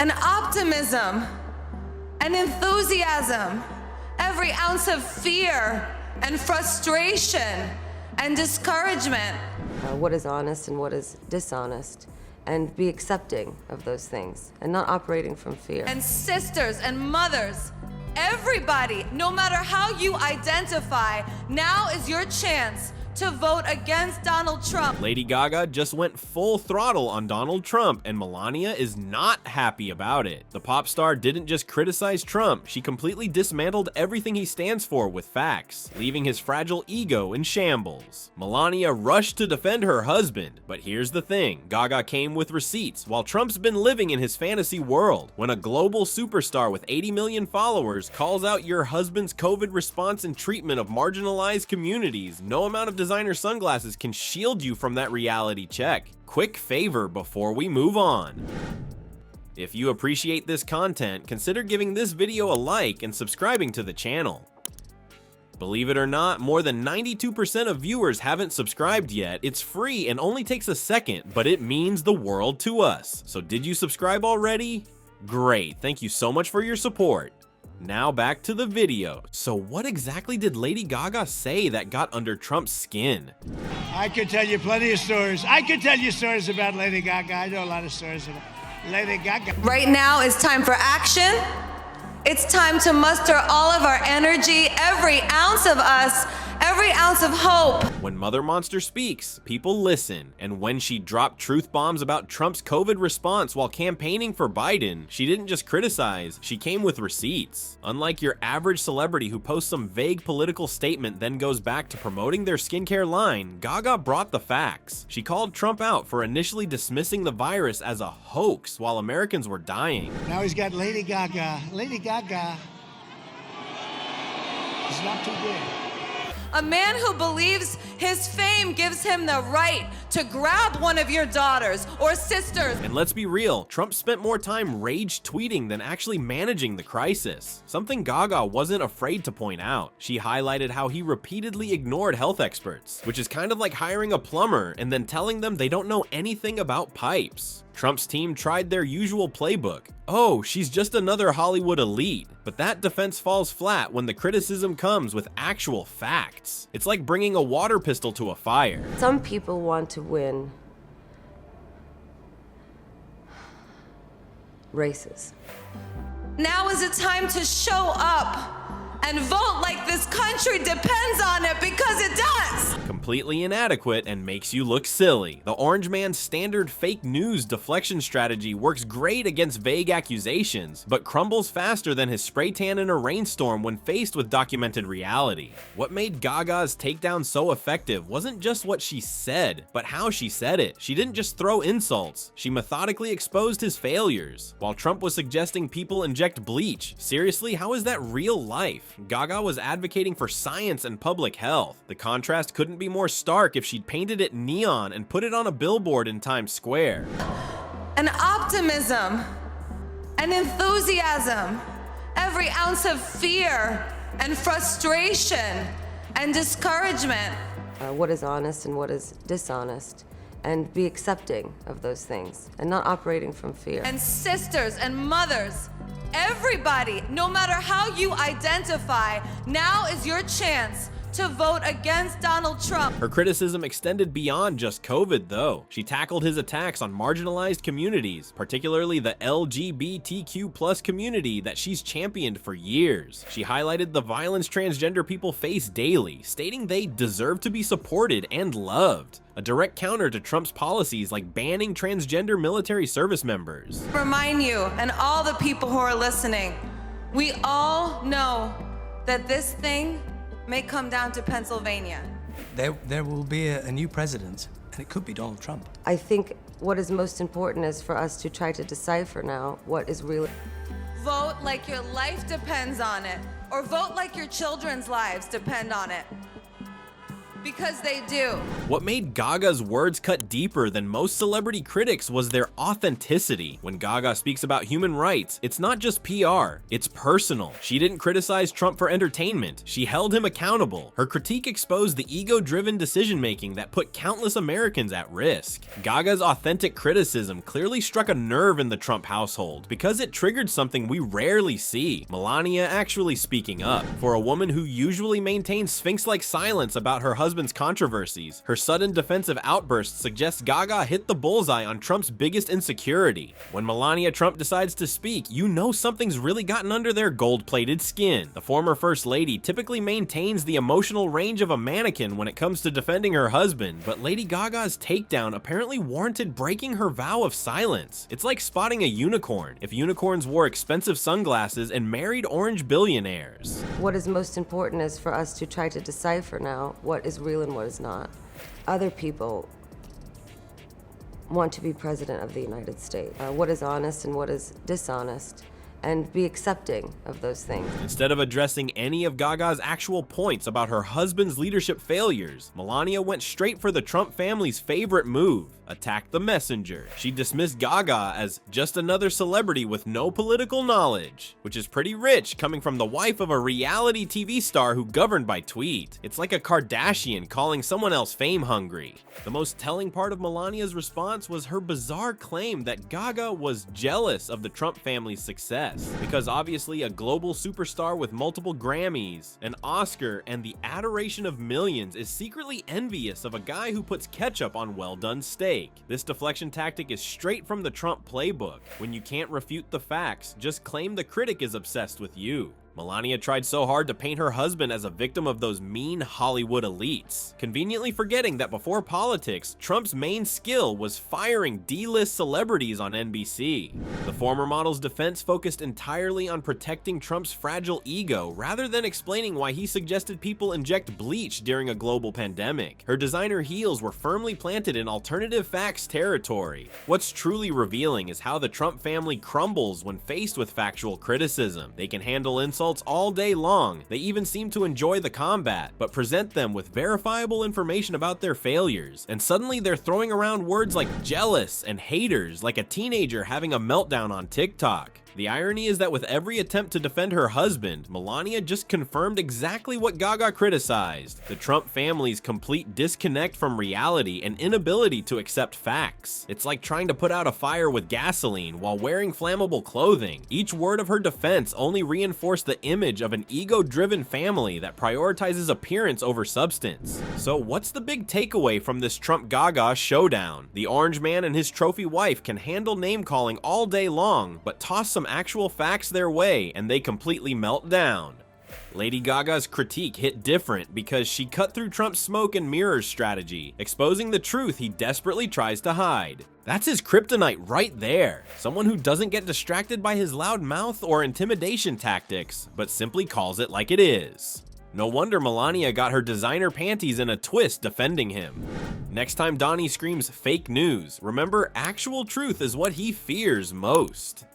and optimism and enthusiasm, every ounce of fear and frustration and discouragement. What is honest and what is dishonest, and be accepting of those things and not operating from fear. And sisters and mothers, everybody, no matter how you identify, now is your chance to vote against Donald Trump. Lady Gaga just went full throttle on Donald Trump, and Melania is not happy about it. The pop star didn't just criticize Trump, she completely dismantled everything he stands for with facts, leaving his fragile ego in shambles. Melania rushed to defend her husband, but here's the thing, Gaga came with receipts, while Trump's been living in his fantasy world. When a global superstar with 80 million followers calls out your husband's COVID response and treatment of marginalized communities, no amount of designer sunglasses can shield you from that reality check. Quick favor before we move on. If you appreciate this content, consider giving this video a like and subscribing to the channel. Believe it or not, more than 92% of viewers haven't subscribed yet. It's free and only takes a second, but it means the world to us. So did you subscribe already? Great, thank you so much for your support. Now back to the video. So what exactly did Lady Gaga say that got under Trump's skin? I could tell you plenty of stories. I could tell you stories about Lady Gaga. I know a lot of stories about Lady Gaga. Right now it's time for action. It's time to muster all of our energy, every ounce of us, every ounce of hope. When Mother Monster speaks, people listen. And when she dropped truth bombs about Trump's COVID response while campaigning for Biden, she didn't just criticize, she came with receipts. Unlike your average celebrity who posts some vague political statement then goes back to promoting their skincare line, Gaga brought the facts. She called Trump out for initially dismissing the virus as a hoax while Americans were dying. Now he's got Lady Gaga. Lady Gaga is not too good. A man who believes his fame gives him the right to grab one of your daughters or sisters. And let's be real, Trump spent more time rage tweeting than actually managing the crisis. Something Gaga wasn't afraid to point out. She highlighted how he repeatedly ignored health experts, which is kind of like hiring a plumber and then telling them they don't know anything about pipes. Trump's team tried their usual playbook. Oh, she's just another Hollywood elite. But that defense falls flat when the criticism comes with actual facts. It's like bringing a water pistol to a fire. Some people want to win races. Now is the time to show up and vote like this country depends on it, because it does. Completely inadequate and makes you look silly. The Orange Man's standard fake news deflection strategy works great against vague accusations, but crumbles faster than his spray tan in a rainstorm when faced with documented reality. What made Gaga's takedown so effective wasn't just what she said, but how she said it. She didn't just throw insults, she methodically exposed his failures. While Trump was suggesting people inject bleach, seriously, how is that real life? Gaga was advocating for science and public health. The contrast couldn't be more stark if she'd painted it neon and put it on a billboard in Times Square. And optimism and enthusiasm, every ounce of fear and frustration and discouragement. What is honest and what is dishonest, and be accepting of those things and not operating from fear. And sisters and mothers, everybody, no matter how you identify, now is your chance to vote against Donald Trump. Her criticism extended beyond just COVID, though. She tackled his attacks on marginalized communities, particularly the LGBTQ+ community that she's championed for years. She highlighted the violence transgender people face daily, stating they deserve to be supported and loved. A direct counter to Trump's policies like banning transgender military service members. Remind you and all the people who are listening, we all know that this thing may come down to Pennsylvania. There will be a new president, and it could be Donald Trump. I think what is most important is for us to try to decipher now what is really. Vote like your life depends on it, or vote like your children's lives depend on it. because they do. What made Gaga's words cut deeper than most celebrity critics was their authenticity. When Gaga speaks about human rights, it's not just PR, it's personal. She didn't criticize Trump for entertainment, she held him accountable. Her critique exposed the ego-driven decision-making that put countless Americans at risk. Gaga's authentic criticism clearly struck a nerve in the Trump household because it triggered something we rarely see: Melania actually speaking up. For a woman who usually maintains sphinx-like silence about her husband's controversies, her sudden defensive outburst suggests Gaga hit the bullseye on Trump's biggest insecurity. When Melania Trump decides to speak, you know something's really gotten under their gold-plated skin. The former First Lady typically maintains the emotional range of a mannequin when it comes to defending her husband, but Lady Gaga's takedown apparently warranted breaking her vow of silence. It's like spotting a unicorn if unicorns wore expensive sunglasses and married orange billionaires. What is most important is for us to try to decipher now what is real and what is not. Other people want to be president of the United States. What is honest and what is dishonest, and be accepting of those things. Instead of addressing any of Gaga's actual points about her husband's leadership failures, Melania went straight for the Trump family's favorite move: attack the messenger. She dismissed Gaga as just another celebrity with no political knowledge, which is pretty rich coming from the wife of a reality TV star who governed by tweet. It's like a Kardashian calling someone else fame hungry. The most telling part of Melania's response was her bizarre claim that Gaga was jealous of the Trump family's success, because obviously a global superstar with multiple Grammys, an Oscar, and the adoration of millions is secretly envious of a guy who puts ketchup on well-done steak. This deflection tactic is straight from the Trump playbook. When you can't refute the facts, just claim the critic is obsessed with you. Melania tried so hard to paint her husband as a victim of those mean Hollywood elites, conveniently forgetting that before politics, Trump's main skill was firing D-list celebrities on NBC. The former model's defense focused entirely on protecting Trump's fragile ego rather than explaining why he suggested people inject bleach during a global pandemic. Her designer heels were firmly planted in alternative facts territory. What's truly revealing is how the Trump family crumbles when faced with factual criticism. They can handle insults all day long, they even seem to enjoy the combat, but present them with verifiable information about their failures, and suddenly they're throwing around words like jealous and haters like a teenager having a meltdown on TikTok. The irony is that with every attempt to defend her husband, Melania just confirmed exactly what Gaga criticized: the Trump family's complete disconnect from reality and inability to accept facts. It's like trying to put out a fire with gasoline while wearing flammable clothing. Each word of her defense only reinforced the image of an ego-driven family that prioritizes appearance over substance. So what's the big takeaway from this Trump-Gaga showdown? The orange man and his trophy wife can handle name-calling all day long, but toss some actual facts their way and they completely melt down. Lady Gaga's critique hit different because she cut through Trump's smoke and mirrors strategy, exposing the truth he desperately tries to hide. That's his kryptonite right there. Someone who doesn't get distracted by his loud mouth or intimidation tactics, but simply calls it like it is. No wonder Melania got her designer panties in a twist defending him. Next time Donnie screams fake news, remember, actual truth is what he fears most.